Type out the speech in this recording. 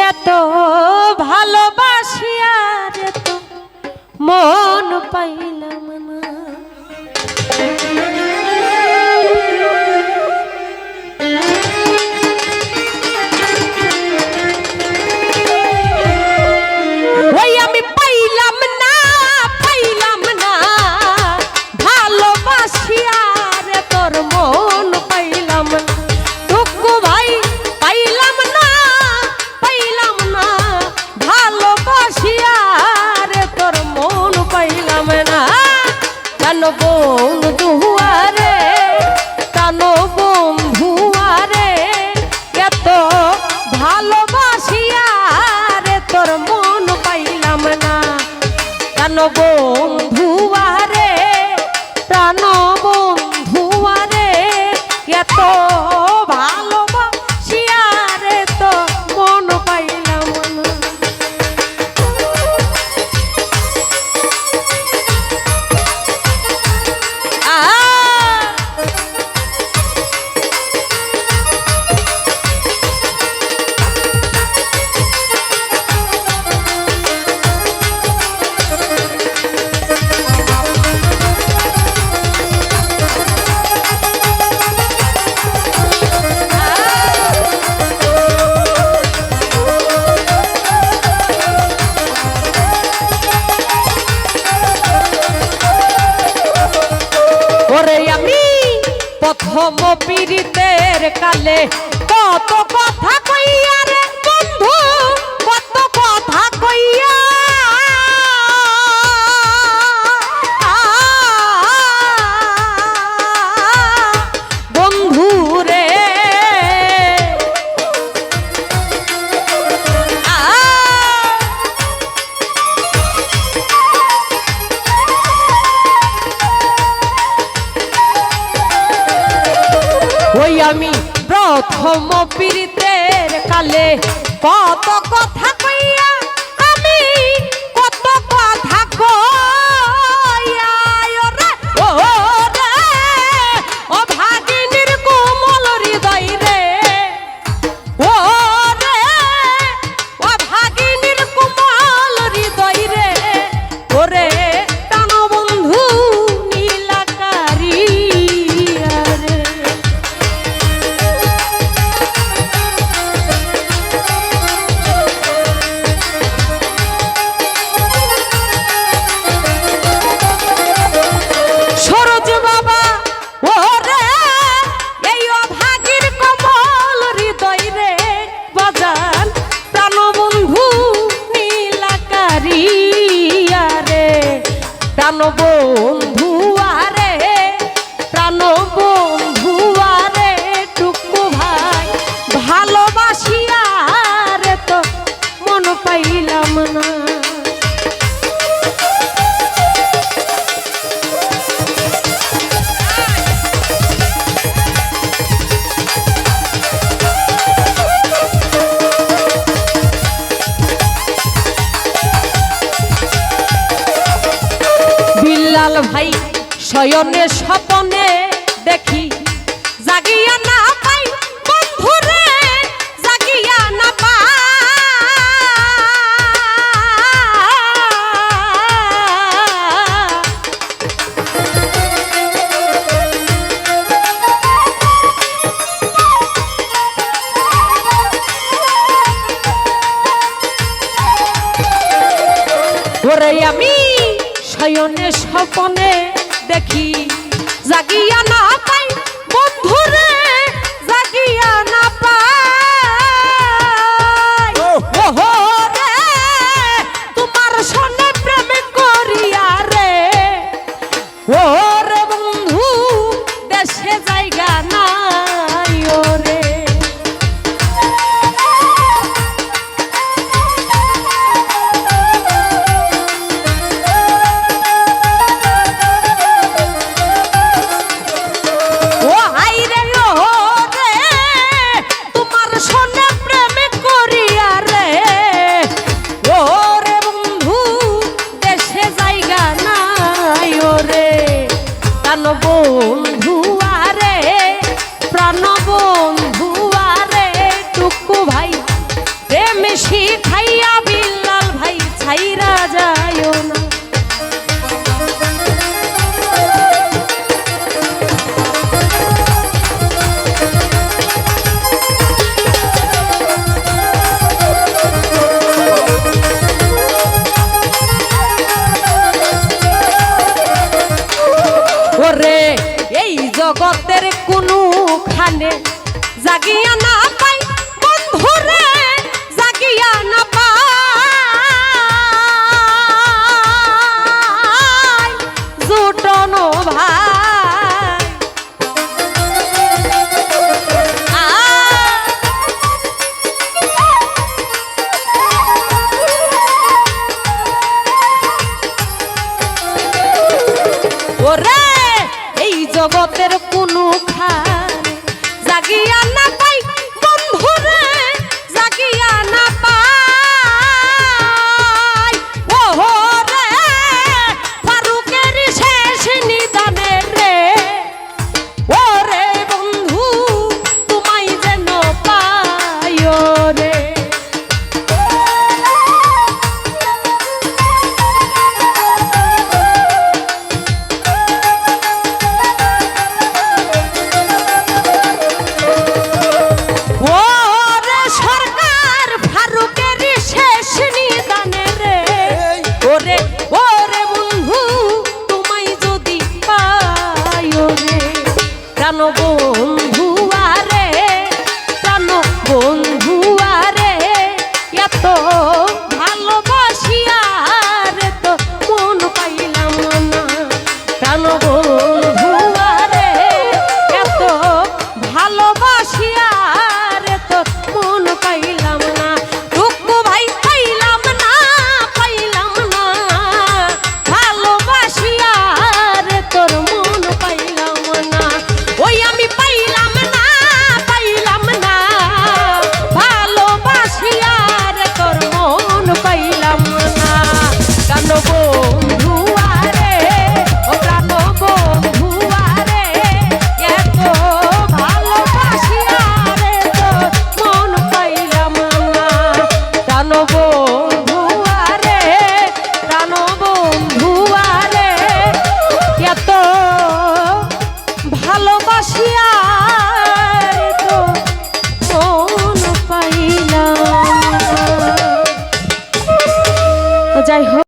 এত ভালোবাসি আর এত মন পাইলাম না। ওই আমি পাইলাম না ভালোবাসি আর তোর মন পাইলাম না। টুকু ভাই পাইলাম না ভালোবাসি আর তোর মন পাইলাম না। কেন বন্ধু আরে কেন বন্ধু আরে এত ভালোবাসি আর তোর মন পাইলাম না। কেন বন্ধু আরে প্রাণ বন্ধু আরে এত ভালোবাসি আর তো মন পাইলাম না। ওরে আমি প্রথম পীড়িতের কালে কত কথা কইয়া রে বন্ধু কত কথা কইয়া বন্ধু রে ওই আমি প্রথম পীড়িতের কালে কত কথা কইয়া আমি কত কথা কইয়া ও রে ও ভাগিনীর কোমল হৃদয় রে ও রে ও ভাগিনীর কোমল হৃদয় রে ওরে টান বন্ধু নীলাকারি রে। প্রাণ বন্ধু আরে প্রাণ বন্ধু আরে টুকু ভাই ভালোবাসি আর তো মন পাইলাম না। বিল্লাল ভাই শয়নে স্বপনে দেখি জাগিয়া না পাই বন্ধুরে জাগিয়া না পাই। ওরে আমি শয়নে স্বপনে দেখি জাগিয়া না পাই বন্ধুরে জাগিয়া না পাই। ওহো রে তোমার সনে প্রেম করিয়া রে ও রে বন্ধু দেশে জায়গা নাই ওরে। প্রেম শিখাইয়া বিল্লাল ভাই ছাইরা